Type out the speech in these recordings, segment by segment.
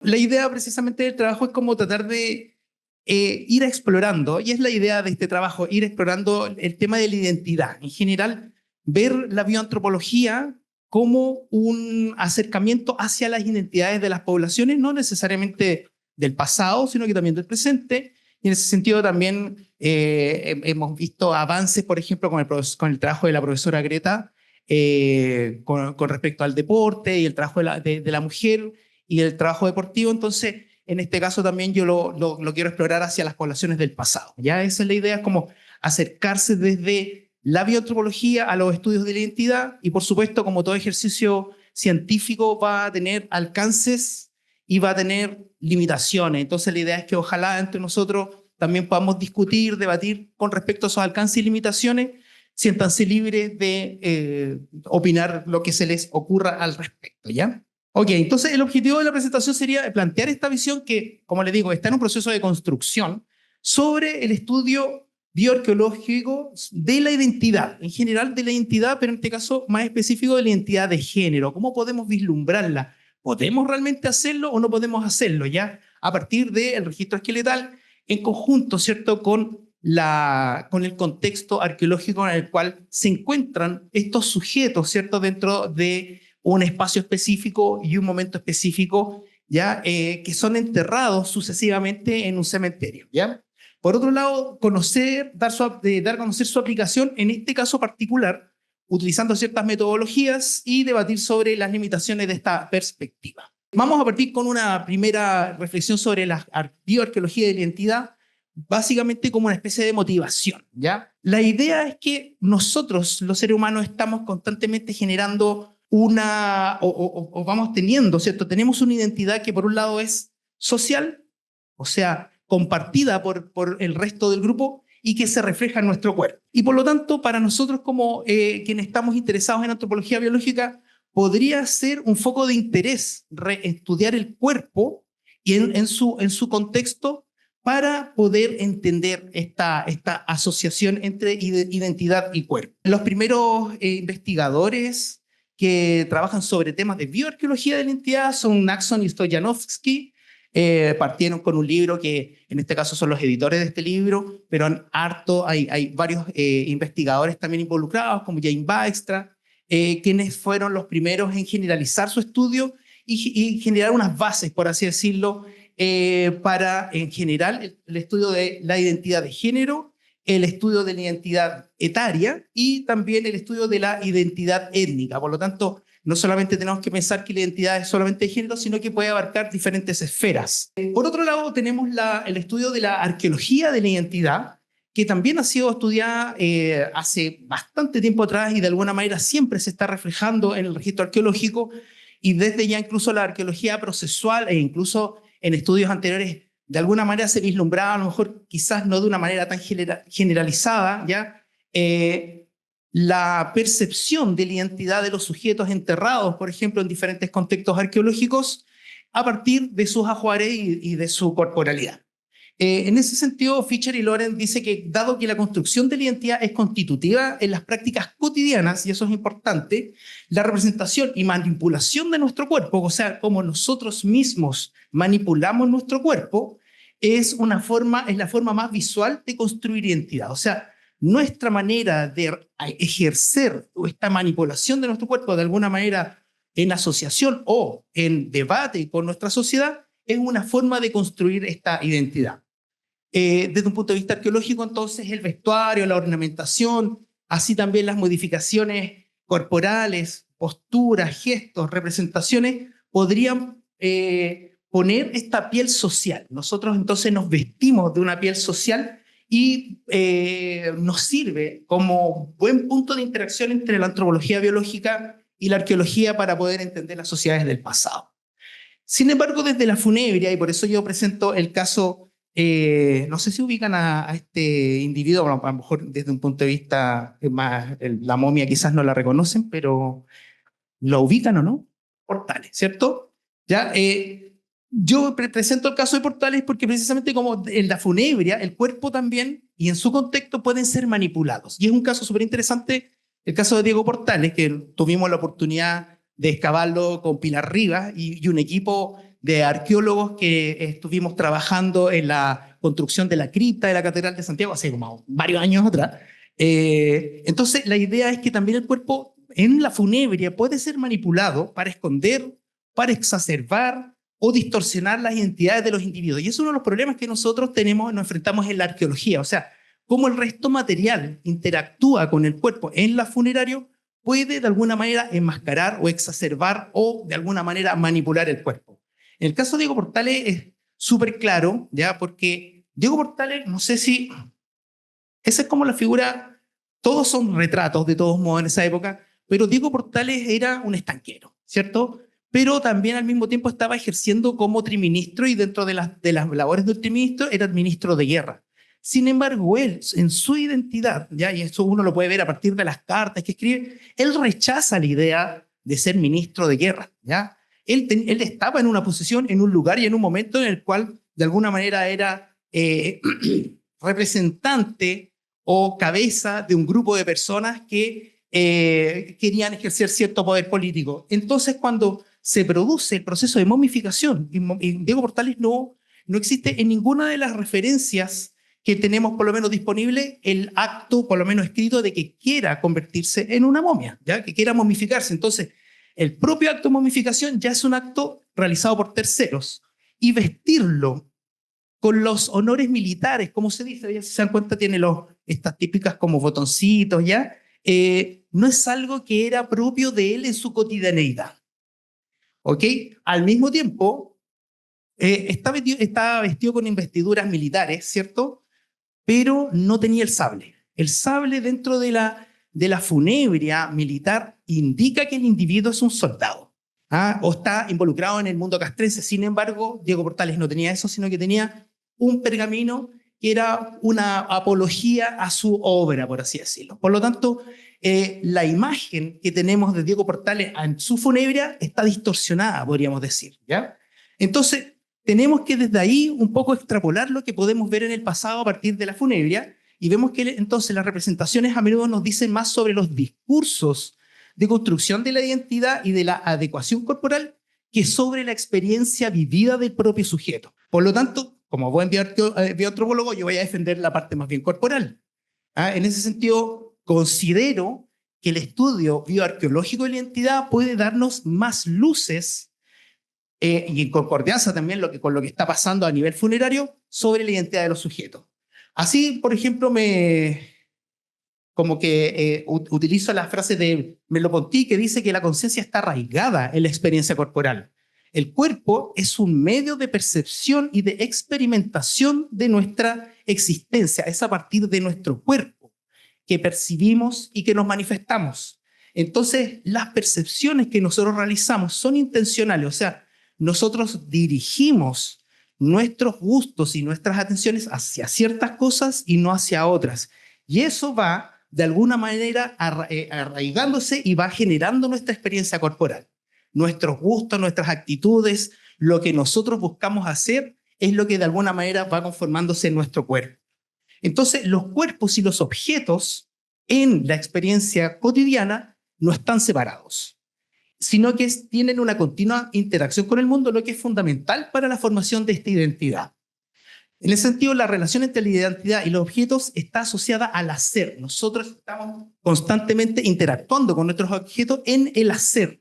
La idea precisamente del trabajo es como tratar de ir explorando, y es la idea de este trabajo, ir explorando el tema de la identidad. En general, ver la bioantropología como un acercamiento hacia las identidades de las poblaciones, no necesariamente del pasado, sino que también del presente. Y en ese sentido también hemos visto avances, por ejemplo, con el trabajo de la profesora Greta, con respecto al deporte y el trabajo de la mujer y el trabajo deportivo. Entonces, en este caso también yo lo quiero explorar hacia las poblaciones del pasado. Ya esa es la idea, es como acercarse desde la bioantropología a los estudios de la identidad, y por supuesto, como todo ejercicio científico, va a tener alcances y va a tener limitaciones. Entonces la idea es que ojalá entre nosotros también podamos discutir, debatir con respecto a esos alcances y limitaciones. Siéntanse libres de opinar lo que se les ocurra al respecto, ¿ya? Ok, entonces el objetivo de la presentación sería plantear esta visión que, como les digo, está en un proceso de construcción sobre el estudio bioarqueológico de la identidad, en general de la identidad, pero en este caso más específico de la identidad de género. ¿Cómo podemos vislumbrarla? ¿Podemos realmente hacerlo o no podemos hacerlo? Ya a partir del registro esqueletal en conjunto, ¿cierto?, con el contexto arqueológico en el cual se encuentran estos sujetos, ¿cierto?, dentro de un espacio específico y un momento específico, ¿ya? Que son enterrados sucesivamente en un cementerio, ¿ya? Por otro lado, dar a conocer su aplicación, en este caso particular, utilizando ciertas metodologías y debatir sobre las limitaciones de esta perspectiva. Vamos a partir con una primera reflexión sobre la bioarqueología de la identidad, básicamente como una especie de motivación, ¿ya? La idea es que nosotros, los seres humanos, estamos constantemente generando o vamos teniendo, ¿cierto? Tenemos una identidad que por un lado es social, o sea, compartida por el resto del grupo y que se refleja en nuestro cuerpo. Y por lo tanto, para nosotros como quienes estamos interesados en antropología biológica, podría ser un foco de interés estudiar el cuerpo y en su contexto para poder entender esta asociación entre identidad y cuerpo. Los primeros investigadores que trabajan sobre temas de bioarqueología de la identidad son Naxon y Stoyanovsky. Partieron con un libro que en este caso son los editores de este libro, pero hay varios investigadores también involucrados, como Jane Baextra, quienes fueron los primeros en generalizar su estudio y generar unas bases, por así decirlo, para, en general, el estudio de la identidad de género, el estudio de la identidad etaria y también el estudio de la identidad étnica. Por lo tanto, no solamente tenemos que pensar que la identidad es solamente de género, sino que puede abarcar diferentes esferas. Por otro lado, tenemos el estudio de la arqueología de la identidad, que también ha sido estudiada hace bastante tiempo atrás y de alguna manera siempre se está reflejando en el registro arqueológico, y desde ya incluso la arqueología procesual e incluso en estudios anteriores de alguna manera se vislumbraba, a lo mejor quizás no de una manera tan generalizada, ¿ya? La percepción de la identidad de los sujetos enterrados, por ejemplo, en diferentes contextos arqueológicos, a partir de sus ajuares y de su corporalidad. En ese sentido, Fischer y Lorenz dice que dado que la construcción de la identidad es constitutiva en las prácticas cotidianas, y eso es importante, la representación y manipulación de nuestro cuerpo, o sea, como nosotros mismos manipulamos nuestro cuerpo, es la forma más visual de construir identidad. O sea, nuestra manera de ejercer esta manipulación de nuestro cuerpo de alguna manera en asociación o en debate con nuestra sociedad es una forma de construir esta identidad. Desde un punto de vista arqueológico, entonces, el vestuario, la ornamentación, así también las modificaciones corporales, posturas, gestos, representaciones, podrían poner esta piel social. Nosotros entonces nos vestimos de una piel social y nos sirve como buen punto de interacción entre la antropología biológica y la arqueología para poder entender las sociedades del pasado. Sin embargo, desde la funebria, y por eso yo presento el caso, no sé si ubican a este individuo, bueno, a lo mejor desde un punto de vista más, la momia quizás no la reconocen, pero ¿lo ubican o no? Portales, ¿cierto? Ya, yo presento el caso de Portales porque precisamente como en la funebria, el cuerpo también y en su contexto pueden ser manipulados. Y es un caso súper interesante, el caso de Diego Portales, que tuvimos la oportunidad de excavarlo con Pilar Rivas y un equipo de arqueólogos que estuvimos trabajando en la construcción de la cripta de la Catedral de Santiago hace como varios años atrás. Entonces, la idea es que también el cuerpo en la funebria puede ser manipulado para esconder, para exacerbar o distorsionar las identidades de los individuos. Y es uno de los problemas que nosotros tenemos, nos enfrentamos en la arqueología. O sea, cómo el resto material interactúa con el cuerpo en la funerario puede de alguna manera enmascarar o exacerbar o de alguna manera manipular el cuerpo. En el caso de Diego Portales es súper claro, ¿ya? Porque Diego Portales, no sé si esa es como la figura, todos son retratos de todos modos en esa época, pero Diego Portales era un estanquero, ¿cierto? Pero también al mismo tiempo estaba ejerciendo como triministro y dentro de las labores del triministro era ministro de guerra. Sin embargo, él, en su identidad, ¿ya? Y eso uno lo puede ver a partir de las cartas que escribe, él rechaza la idea de ser ministro de guerra, ¿ya? Él estaba en una posición, en un lugar y en un momento en el cual de alguna manera era representante o cabeza de un grupo de personas que querían ejercer cierto poder político. Entonces, cuando se produce el proceso de momificación, y Diego Portales no existe en ninguna de las referencias que tenemos por lo menos disponible el acto, por lo menos escrito, de que quiera convertirse en una momia, ¿ya? Que quiera momificarse. Entonces, el propio acto de momificación ya es un acto realizado por terceros y vestirlo con los honores militares, como se dice, ya si se dan cuenta, tiene estas típicas como botoncitos, ¿ya? No es algo que era propio de él en su cotidianeidad, ¿ok? Al mismo tiempo, estaba vestido con investiduras militares, ¿cierto? Pero no tenía el sable. El sable dentro de la funebria militar indica que el individuo es un soldado, ¿ah? O está involucrado en el mundo castrense. Sin embargo, Diego Portales no tenía eso, sino que tenía un pergamino que era una apología a su obra, por así decirlo. Por lo tanto, la imagen que tenemos de Diego Portales en su funebria está distorsionada, podríamos decir, ¿ya? Entonces, tenemos que desde ahí un poco extrapolar lo que podemos ver en el pasado a partir de la funebria y vemos que entonces las representaciones a menudo nos dicen más sobre los discursos de construcción de la identidad y de la adecuación corporal que sobre la experiencia vivida del propio sujeto. Por lo tanto, como buen bioantropólogo, yo voy a defender la parte más bien corporal. En ese sentido, considero que el estudio bioarqueológico de la identidad puede darnos más luces y en concordancia también con lo que está pasando a nivel funerario sobre la identidad de los sujetos. Así, por ejemplo, utilizo la frase de Merleau-Ponty que dice que la conciencia está arraigada en la experiencia corporal. El cuerpo es un medio de percepción y de experimentación de nuestra existencia. Es a partir de nuestro cuerpo que percibimos y que nos manifestamos. Entonces, las percepciones que nosotros realizamos son intencionales, o sea, nosotros dirigimos nuestros gustos y nuestras atenciones hacia ciertas cosas y no hacia otras. Y eso va, de alguna manera, arraigándose y va generando nuestra experiencia corporal. Nuestros gustos, nuestras actitudes, lo que nosotros buscamos hacer es lo que de alguna manera va conformándose en nuestro cuerpo. Entonces, los cuerpos y los objetos en la experiencia cotidiana no están separados, sino que tienen una continua interacción con el mundo, lo que es fundamental para la formación de esta identidad. En ese sentido, la relación entre la identidad y los objetos está asociada al hacer. Nosotros estamos constantemente interactuando con nuestros objetos en el hacer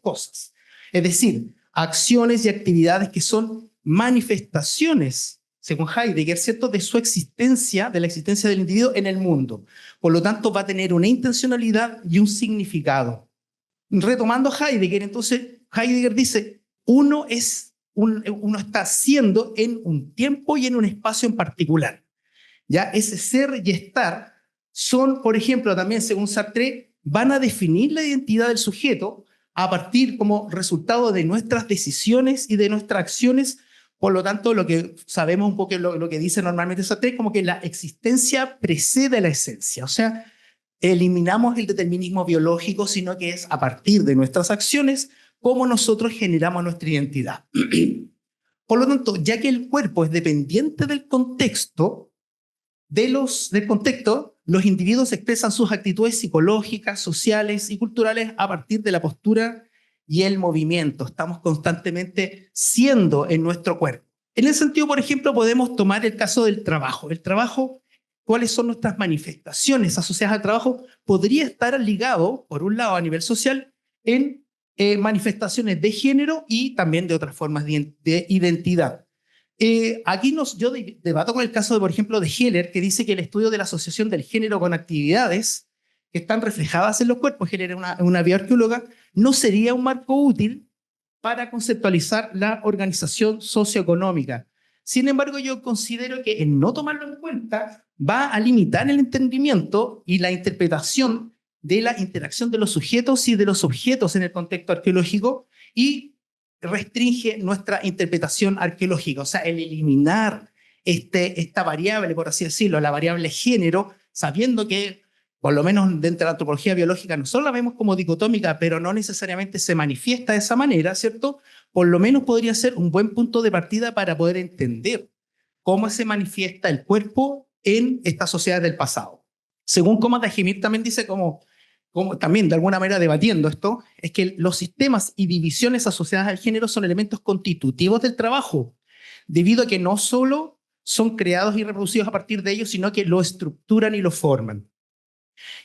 cosas. Es decir, acciones y actividades que son manifestaciones, según Heidegger, ¿cierto?, de su existencia, de la existencia del individuo en el mundo. Por lo tanto, va a tener una intencionalidad y un significado. Retomando Heidegger, entonces Heidegger dice, uno está siendo en un tiempo y en un espacio en particular. ¿Ya? Ese ser y estar son, por ejemplo, también según Sartre, van a definir la identidad del sujeto a partir como resultado de nuestras decisiones y de nuestras acciones. Por lo tanto, lo que sabemos un poco, lo que dice normalmente Sartre, es como que la existencia precede a la esencia. O sea, eliminamos el determinismo biológico, sino que es a partir de nuestras acciones cómo nosotros generamos nuestra identidad. Por lo tanto, ya que el cuerpo es dependiente del contexto, los individuos expresan sus actitudes psicológicas, sociales y culturales a partir de la postura y el movimiento. Estamos constantemente siendo en nuestro cuerpo. En ese sentido, por ejemplo, podemos tomar el caso del trabajo. El trabajo, ¿cuáles son nuestras manifestaciones asociadas al trabajo? Podría estar ligado, por un lado, a nivel social, en manifestaciones de género y también de otras formas de identidad. Aquí yo debato con el caso, por ejemplo, de Heller, que dice que el estudio de la asociación del género con actividades que están reflejadas en los cuerpos, Heller es una bioarqueóloga, no sería un marco útil para conceptualizar la organización socioeconómica. Sin embargo, yo considero que el no tomarlo en cuenta va a limitar el entendimiento y la interpretación de la interacción de los sujetos y de los objetos en el contexto arqueológico y restringe nuestra interpretación arqueológica. O sea, el eliminar esta variable, por así decirlo, la variable género, sabiendo que, por lo menos dentro de la antropología biológica, nosotros la vemos como dicotómica, pero no necesariamente se manifiesta de esa manera, ¿cierto? Por lo menos podría ser un buen punto de partida para poder entender cómo se manifiesta el cuerpo en estas sociedades del pasado. Según Comas de Ajimir también dice como también de alguna manera debatiendo esto, es que los sistemas y divisiones asociadas al género son elementos constitutivos del trabajo, debido a que no solo son creados y reproducidos a partir de ellos, sino que lo estructuran y lo forman.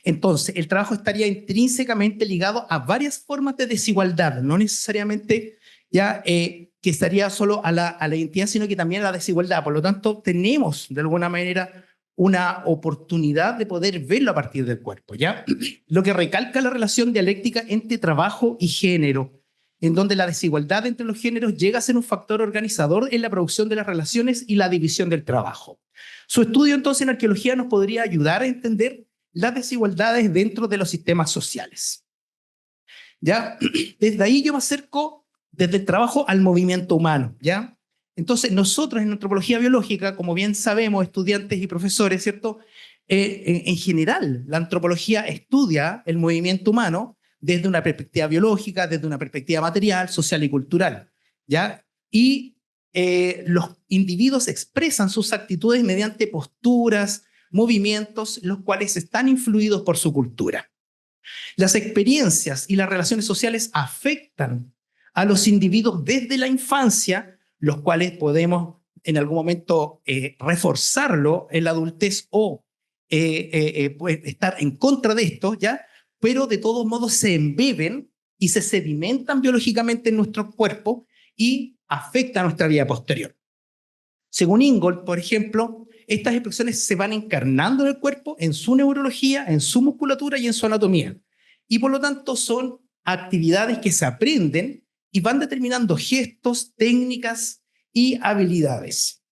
Entonces, el trabajo estaría intrínsecamente ligado a varias formas de desigualdad, no necesariamente ya que estaría solo a la identidad, sino que también a la desigualdad. Por lo tanto, tenemos de alguna manera una oportunidad de poder verlo a partir del cuerpo, ¿ya? Lo que recalca la relación dialéctica entre trabajo y género, en donde la desigualdad entre los géneros llega a ser un factor organizador en la producción de las relaciones y la división del trabajo. Su estudio entonces en arqueología nos podría ayudar a entender las desigualdades dentro de los sistemas sociales. ¿Ya? Desde ahí yo me acerco desde el trabajo al movimiento humano, ¿ya? Entonces, nosotros en antropología biológica, como bien sabemos, estudiantes y profesores, ¿cierto? En general, la antropología estudia el movimiento humano desde una perspectiva biológica, desde una perspectiva material, social y cultural, ¿ya? Y los individuos expresan sus actitudes mediante posturas, movimientos, los cuales están influidos por su cultura. Las experiencias y las relaciones sociales afectan a los individuos desde la infancia, los cuales podemos en algún momento reforzarlo en la adultez o pues, estar en contra de esto, ¿ya? Pero de todos modos se embeben y se sedimentan biológicamente en nuestro cuerpo y afectan a nuestra vida posterior. Según Ingold, por ejemplo, estas expresiones se van encarnando en el cuerpo, en su neurología, en su musculatura y en su anatomía. Y por lo tanto son actividades que se aprenden y van determinando gestos, técnicas y habilidades.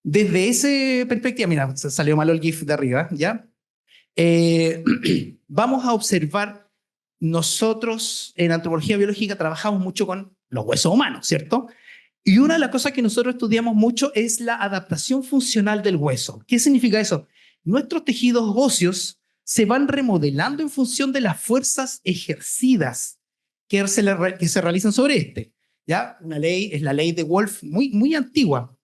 Desde esa perspectiva, mira, se salió malo el GIF de arriba, ¿ya? Vamos a observar, nosotros en antropología biológica trabajamos mucho con los huesos humanos, ¿cierto? Y una de las cosas que nosotros estudiamos mucho es la adaptación funcional del hueso. ¿Qué significa eso? Nuestros tejidos óseos se van remodelando en función de las fuerzas ejercidas que se realizan sobre este. ¿Ya? Una ley es la ley de Wolff, muy antigua,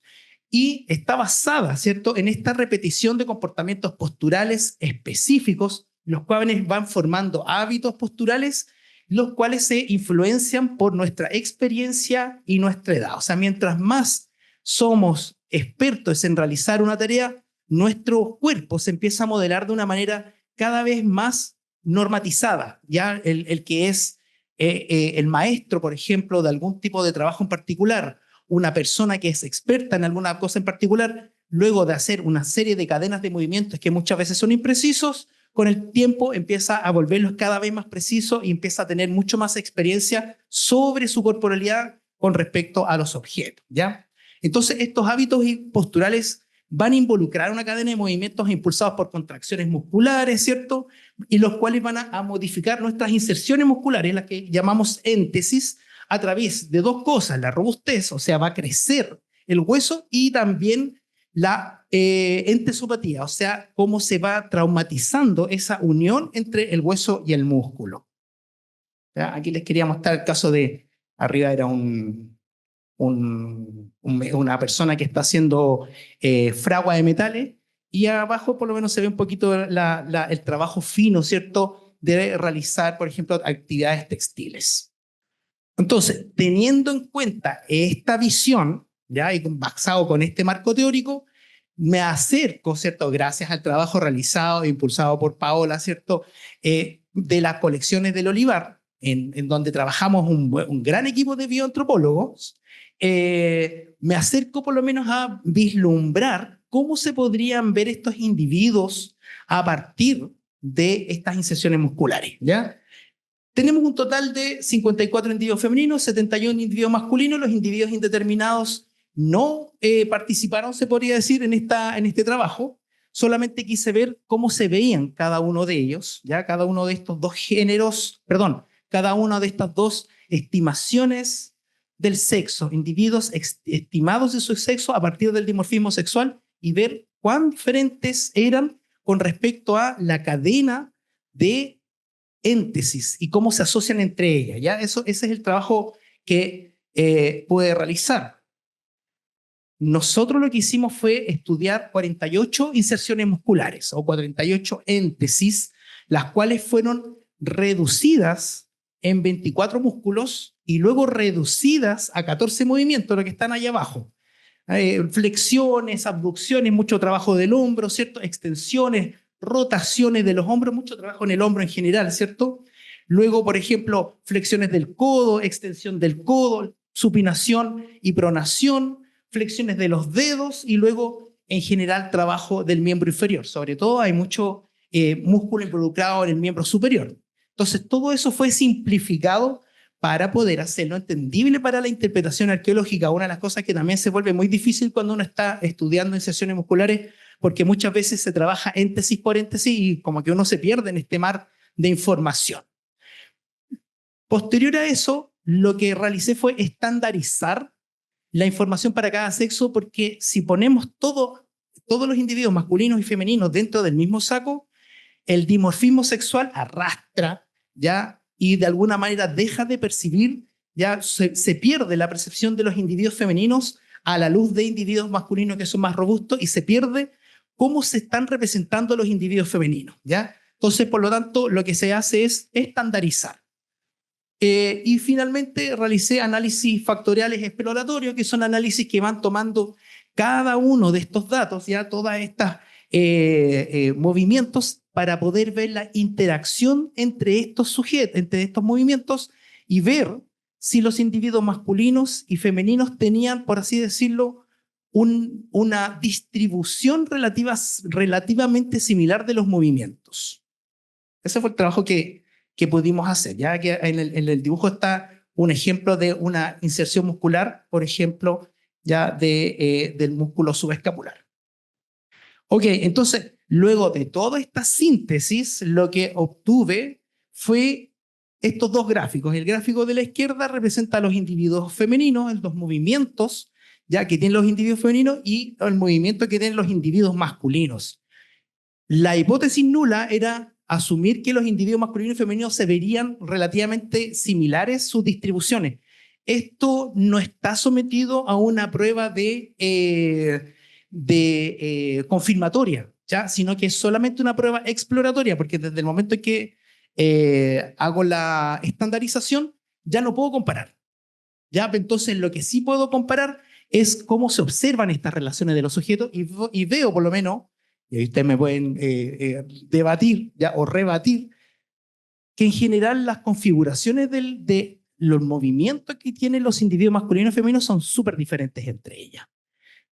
y está basada, ¿cierto?, en esta repetición de comportamientos posturales específicos, los cuales van formando hábitos posturales, los cuales se influencian por nuestra experiencia y nuestra edad. O sea, mientras más somos expertos en realizar una tarea, nuestro cuerpo se empieza a modelar de una manera cada vez más normatizada. Ya el que es el maestro, por ejemplo, de algún tipo de trabajo en particular, una persona que es experta en alguna cosa en particular, luego de hacer una serie de cadenas de movimientos que muchas veces son imprecisos, con el tiempo empieza a volverlos cada vez más precisos y empieza a tener mucho más experiencia sobre su corporalidad con respecto a los objetos, ¿ya? Entonces, estos hábitos posturales van a involucrar una cadena de movimientos impulsados por contracciones musculares, ¿cierto? Y los cuales van a modificar nuestras inserciones musculares, las que llamamos éntesis, a través de dos cosas: la robustez, o sea, va a crecer el hueso, y también la entesopatía, o sea, cómo se va traumatizando esa unión entre el hueso y el músculo. ¿Ya? Aquí les quería mostrar el caso de, arriba era una persona que está haciendo fragua de metales, y abajo por lo menos se ve un poquito el trabajo fino, ¿cierto?, de realizar, por ejemplo, actividades textiles. Entonces, teniendo en cuenta esta visión, ¿ya? Y basado con este marco teórico, me acerco, ¿cierto? Gracias al trabajo realizado e impulsado por Paola, ¿cierto? De las colecciones del Olivar, en donde trabajamos un gran equipo de bioantropólogos, me acerco por lo menos a vislumbrar cómo se podrían ver estos individuos a partir de estas inserciones musculares, ¿ya? Tenemos un total de 54 individuos femeninos, 71 individuos masculinos. Los individuos indeterminados no participaron, se podría decir, en este trabajo. Solamente quise ver cómo se veían cada uno de ellos, ya cada uno de estos dos géneros, perdón, cada una de estas dos estimaciones del sexo, individuos estimados de su sexo a partir del dimorfismo sexual y ver cuán diferentes eran con respecto a la cadena de éntesis y cómo se asocian entre ellas. ¿Ya? Ese es el trabajo que puede realizar. Nosotros lo que hicimos fue estudiar 48 inserciones musculares o 48 éntesis, las cuales fueron reducidas en 24 músculos y luego reducidas a 14 movimientos, lo que están ahí abajo. Flexiones, abducciones, mucho trabajo del hombro, ¿cierto? Extensiones, rotaciones de los hombros, mucho trabajo en el hombro en general, ¿cierto? Luego, por ejemplo, flexiones del codo, extensión del codo, supinación y pronación, flexiones de los dedos y luego, en general, trabajo del miembro inferior. Sobre todo hay mucho músculo involucrado en el miembro superior. Entonces, todo eso fue simplificado para poder hacerlo entendible para la interpretación arqueológica. Una de las cosas que también se vuelve muy difícil cuando uno está estudiando inserciones musculares, porque muchas veces se trabaja éntesis por éntesis y como que uno se pierde en este mar de información. Posterior a eso, lo que realicé fue estandarizar la información para cada sexo, porque si ponemos todos los individuos masculinos y femeninos dentro del mismo saco, el dimorfismo sexual arrastra, ¿ya? Y de alguna manera deja de percibir, ya se pierde la percepción de los individuos femeninos a la luz de individuos masculinos que son más robustos y se pierde cómo se están representando los individuos femeninos, ¿ya? Entonces, por lo tanto, lo que se hace es estandarizar. Y finalmente realicé análisis factoriales exploratorios, que son análisis que van tomando cada uno de estos datos, ya todas estas movimientos para poder ver la interacción entre estos sujetos, entre estos movimientos y ver si los individuos masculinos y femeninos tenían, por así decirlo, una distribución relativamente similar de los movimientos. Ese fue el trabajo que pudimos hacer. Ya que en el dibujo está un ejemplo de una inserción muscular, por ejemplo, ya del músculo subescapular. Ok, entonces, luego de toda esta síntesis, lo que obtuve fue estos dos gráficos. El gráfico de la izquierda representa a los individuos femeninos, los movimientos ya que tienen los individuos femeninos y el movimiento que tienen los individuos masculinos. La hipótesis nula era asumir que los individuos masculinos y femeninos se verían relativamente similares sus distribuciones. Esto no está sometido a una prueba de confirmatoria, ¿ya? Sino que es solamente una prueba exploratoria, porque desde el momento en que hago la estandarización, ya no puedo comparar. ¿Ya? Entonces, lo que sí puedo comparar es cómo se observan estas relaciones de los sujetos y veo por lo menos, y ahí ustedes me pueden debatir ya, o rebatir, que en general las configuraciones de los movimientos que tienen los individuos masculinos y femeninos son súper diferentes entre ellas.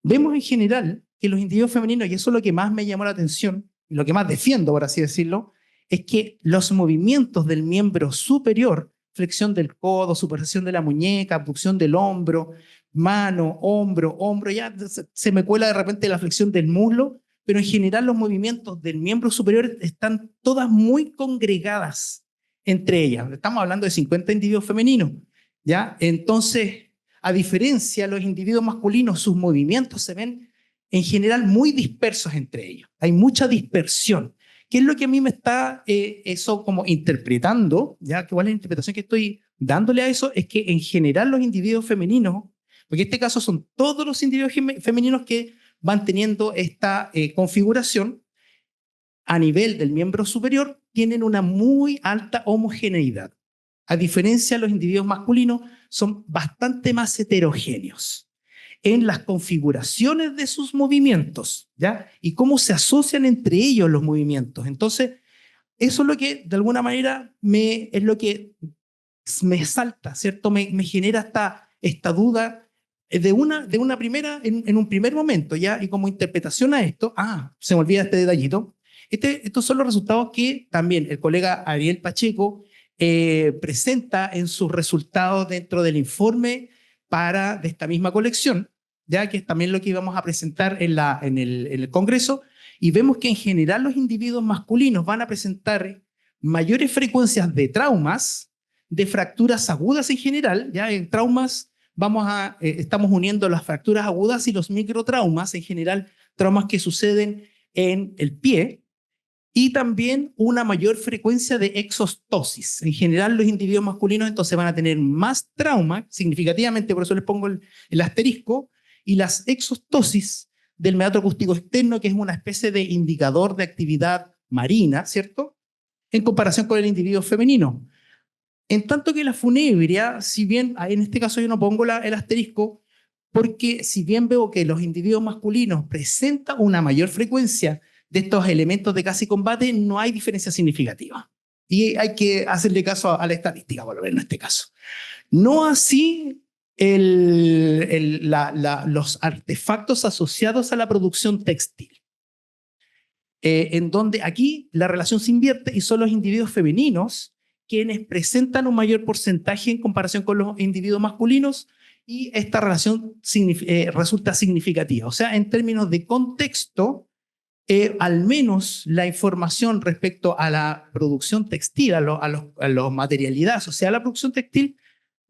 Vemos en general que los individuos femeninos, y eso es lo que más me llamó la atención, y lo que más defiendo, por así decirlo, es que los movimientos del miembro superior, flexión del codo, superposición de la muñeca, abducción del hombro, mano, hombro, ya se me cuela de repente la flexión del muslo, pero en general los movimientos del miembro superior están todas muy congregadas entre ellas. Estamos hablando de 50 individuos femeninos, ¿ya? Entonces, a diferencia de los individuos masculinos, sus movimientos se ven en general muy dispersos entre ellos. Hay mucha dispersión. ¿Qué es lo que a mí me está eso como interpretando? ¿Ya? ¿Cuál es la interpretación que estoy dándole a eso? Es que en general los individuos femeninos, porque en este caso son todos los individuos femeninos que van teniendo esta configuración, a nivel del miembro superior, tienen una muy alta homogeneidad. A diferencia de los individuos masculinos, son bastante más heterogéneos en las configuraciones de sus movimientos, ¿ya? Y cómo se asocian entre ellos los movimientos. Entonces, eso es lo que, de alguna manera, es lo que me salta, ¿cierto? Me genera esta duda de una primera, en un primer momento, ¿ya? Y como interpretación a esto, se me olvida este detallito. Estos son los resultados que también el colega Ariel Pacheco presenta en sus resultados dentro del informe de esta misma colección, ya que es también lo que íbamos a presentar en el Congreso, y vemos que en general los individuos masculinos van a presentar mayores frecuencias de traumas, de fracturas agudas en general. Ya en traumas estamos uniendo las fracturas agudas y los microtraumas, en general traumas que suceden en el pie, y también una mayor frecuencia de exostosis. En general los individuos masculinos entonces van a tener más trauma, significativamente, por eso les pongo el asterisco, y las exostosis del meato acústico externo, que es una especie de indicador de actividad marina, ¿cierto?, en comparación con el individuo femenino. En tanto que la funebria, si bien en este caso yo no pongo el asterisco, porque si bien veo que los individuos masculinos presentan una mayor frecuencia de estos elementos de caza y combate, no hay diferencia significativa. Y hay que hacerle caso a la estadística, por lo menos en este caso. No así los artefactos asociados a la producción textil. En donde aquí la relación se invierte y son los individuos femeninos quienes presentan un mayor porcentaje en comparación con los individuos masculinos, y esta relación resulta significativa. O sea, en términos de contexto, al menos la información respecto a la producción textil, a la materialidad asociada a la producción textil,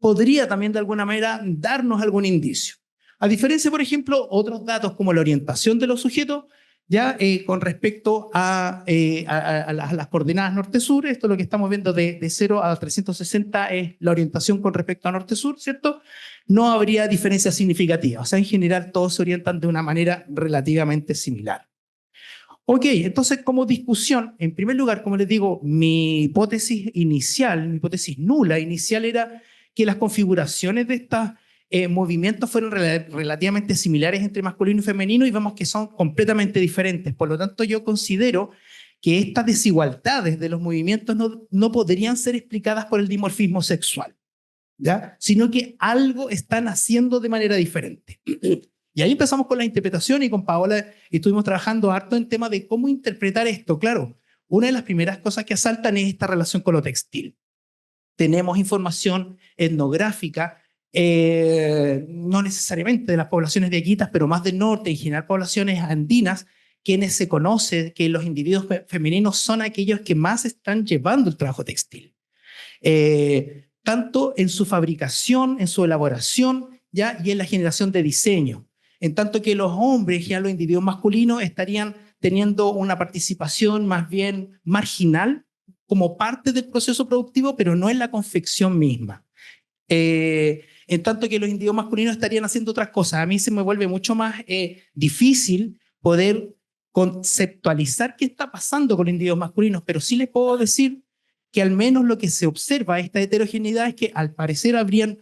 podría también de alguna manera darnos algún indicio. A diferencia, por ejemplo, otros datos como la orientación de los sujetos, ya con respecto a las coordenadas norte-sur. Esto es lo que estamos viendo de 0 a 360, es la orientación con respecto a norte-sur, ¿cierto? No habría diferencia significativa. O sea, en general todos se orientan de una manera relativamente similar. Ok, entonces como discusión, en primer lugar, como les digo, mi hipótesis nula inicial, era que las configuraciones de estos movimientos fueron relativamente similares entre masculino y femenino, y vemos que son completamente diferentes. Por lo tanto, yo considero que estas desigualdades de los movimientos no podrían ser explicadas por el dimorfismo sexual, ¿ya? Sino que algo están haciendo de manera diferente. Y ahí empezamos con la interpretación, y con Paola estuvimos trabajando harto en tema de cómo interpretar esto. Claro, una de las primeras cosas que asaltan es esta relación con lo textil. Tenemos información etnográfica, no necesariamente de las poblaciones de Yaquitas, pero más del norte, en general poblaciones andinas, quienes se conoce que los individuos femeninos son aquellos que más están llevando el trabajo textil. Tanto en su fabricación, en su elaboración, ¿ya?, y en la generación de diseño. En tanto que los hombres, ya los individuos masculinos, estarían teniendo una participación más bien marginal como parte del proceso productivo, pero no en la confección misma. En tanto que los individuos masculinos estarían haciendo otras cosas. A mí se me vuelve mucho más difícil poder conceptualizar qué está pasando con los individuos masculinos, pero sí les puedo decir que al menos lo que se observa, esta heterogeneidad, es que al parecer habrían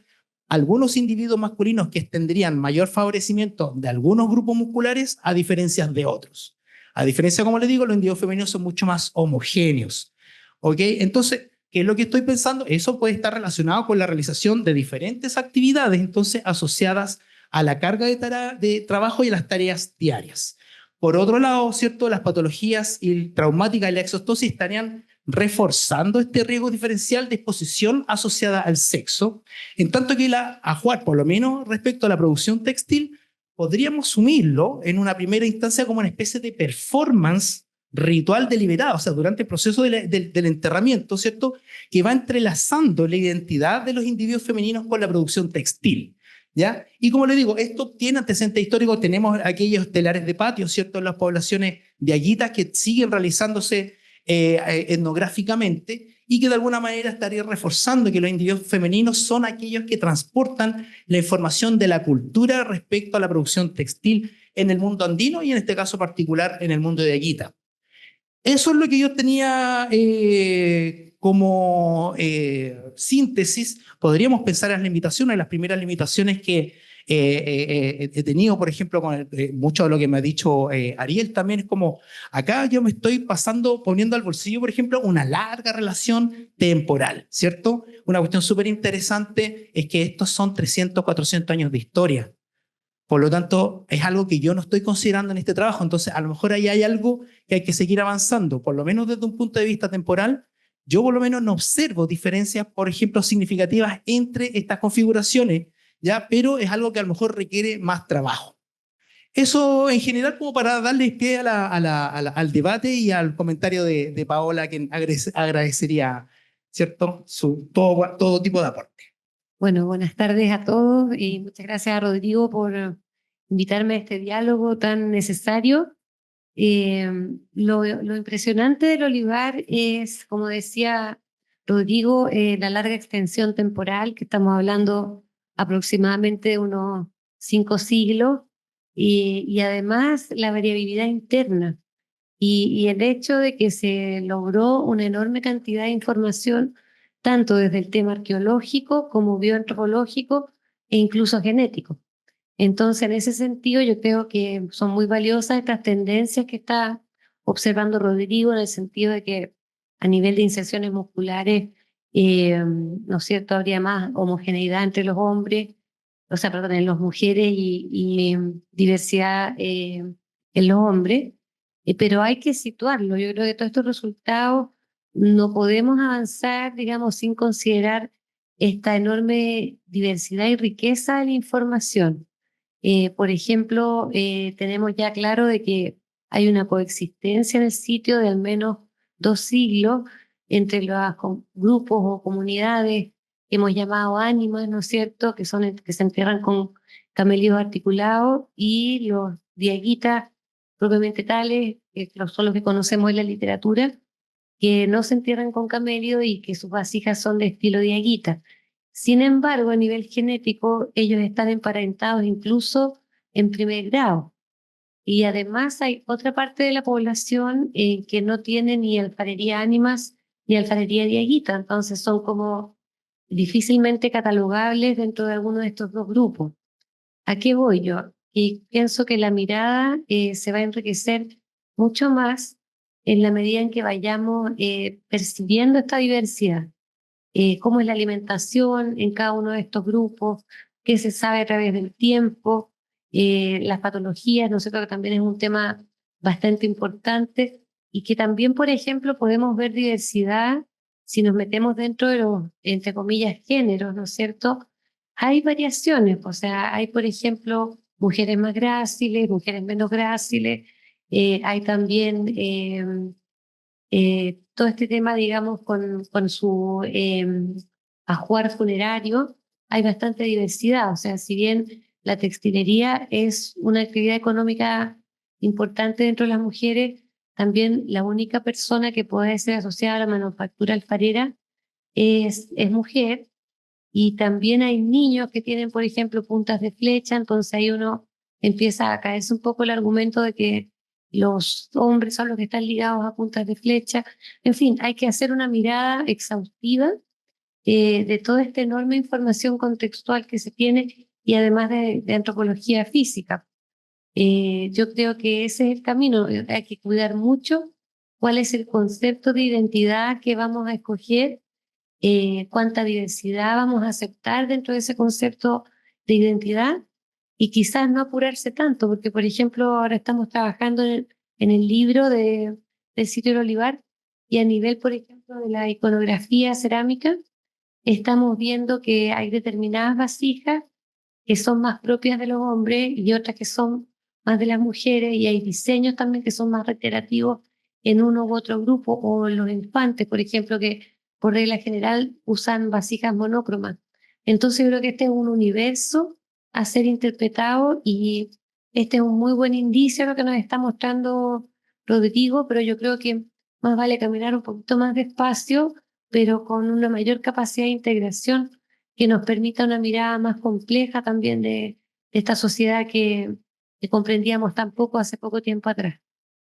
algunos individuos masculinos que tendrían mayor favorecimiento de algunos grupos musculares a diferencia de otros. A diferencia, como les digo, los individuos femeninos son mucho más homogéneos. ¿Ok? Entonces, ¿qué es lo que estoy pensando? Eso puede estar relacionado con la realización de diferentes actividades, entonces, asociadas a la carga de trabajo y a las tareas diarias. Por otro lado, ¿cierto?, las patologías traumáticas y la exostosis estarían reforzando este riesgo diferencial de exposición asociada al sexo, en tanto que la ajuar, por lo menos respecto a la producción textil, podríamos sumirlo en una primera instancia como una especie de performance ritual deliberado, o sea, durante el proceso del enterramiento, ¿cierto?, que va entrelazando la identidad de los individuos femeninos con la producción textil, ¿ya? Y como le digo, esto tiene antecedentes históricos. Tenemos aquellos telares de patio, ¿cierto?, en las poblaciones de Yaquitas que siguen realizándose etnográficamente, y que de alguna manera estaría reforzando que los individuos femeninos son aquellos que transportan la información de la cultura respecto a la producción textil en el mundo andino, y en este caso particular en el mundo de Yaquita. Eso es lo que yo tenía como síntesis, podríamos pensar en las limitaciones. Las primeras limitaciones que he tenido, por ejemplo, con mucho de lo que me ha dicho Ariel también, es como, acá yo me estoy poniendo al bolsillo, por ejemplo, una larga relación temporal, ¿cierto? Una cuestión súper interesante es que estos son 300, 400 años de historia. Por lo tanto, es algo que yo no estoy considerando en este trabajo. Entonces, a lo mejor ahí hay algo que hay que seguir avanzando, por lo menos desde un punto de vista temporal. Yo por lo menos no observo diferencias, por ejemplo, significativas entre estas configuraciones, ¿ya? Pero es algo que a lo mejor requiere más trabajo. Eso en general como para darle pie al debate y al comentario de Paola, que agradecería, ¿cierto? Todo tipo de aporte. Bueno, buenas tardes a todos y muchas gracias a Rodrigo por invitarme a este diálogo tan necesario. Lo impresionante del olivar es, como decía Rodrigo, la larga extensión temporal, que estamos hablando aproximadamente de unos 5 siglos, y además la variabilidad interna y el hecho de que se logró una enorme cantidad de información, tanto desde el tema arqueológico como bioantropológico e incluso genético. Entonces, en ese sentido, yo creo que son muy valiosas estas tendencias que está observando Rodrigo, en el sentido de que a nivel de inserciones musculares, ¿no es cierto?, habría más homogeneidad entre los hombres, o sea, perdón, en las mujeres y diversidad en los hombres, pero hay que situarlo. Yo creo que todos estos resultados no podemos avanzar, digamos, sin considerar esta enorme diversidad y riqueza de la información. Por ejemplo, tenemos ya claro de que hay una coexistencia en el sitio de al menos 2 siglos entre los grupos o comunidades que hemos llamado ánimas, ¿no es cierto?, que se entierran con camelios articulados, y los dieguitas propiamente tales, que son los que conocemos en la literatura, que no se entierran con camelio y que sus vasijas son de estilo dieguita. Sin embargo, a nivel genético, ellos están emparentados incluso en primer grado. Y además hay otra parte de la población que no tiene ni alfarería ánimas ni alfarería dieguita, entonces son como difícilmente catalogables dentro de alguno de estos dos grupos. ¿A qué voy yo? Y pienso que la mirada se va a enriquecer mucho más en la medida en que vayamos percibiendo esta diversidad. Cómo es la alimentación en cada uno de estos grupos, qué se sabe a través del tiempo, las patologías, ¿no es cierto?, que también es un tema bastante importante, y que también, por ejemplo, podemos ver diversidad si nos metemos dentro de los, entre comillas, géneros, ¿no es cierto? Hay variaciones, o sea, hay, por ejemplo, mujeres más gráciles, mujeres menos gráciles, hay también todo este tema, digamos, con su ajuar funerario, hay bastante diversidad. O sea, si bien la textilería es una actividad económica importante dentro de las mujeres, también la única persona que puede ser asociada a la manufactura alfarera es mujer. Y también hay niños que tienen, por ejemplo, puntas de flecha, entonces ahí uno empieza a caerse un poco el argumento de que los hombres son los que están ligados a puntas de flecha. En fin, hay que hacer una mirada exhaustiva de toda esta enorme información contextual que se tiene, y además de antropología física. Yo creo que ese es el camino. Hay que cuidar mucho cuál es el concepto de identidad que vamos a escoger, cuánta diversidad vamos a aceptar dentro de ese concepto de identidad, y quizás no apurarse tanto, porque por ejemplo ahora estamos trabajando en el libro del sitio del Olivar, y a nivel, por ejemplo, de la iconografía cerámica, estamos viendo que hay determinadas vasijas que son más propias de los hombres y otras que son más de las mujeres, y hay diseños también que son más reiterativos en uno u otro grupo, o los infantes, por ejemplo, que por regla general usan vasijas monócromas. Entonces yo creo que este es un universo a ser interpretado, y este es un muy buen indicio de lo que nos está mostrando Rodrigo, pero yo creo que más vale caminar un poquito más despacio, pero con una mayor capacidad de integración que nos permita una mirada más compleja también de esta sociedad que comprendíamos tan poco hace poco tiempo atrás.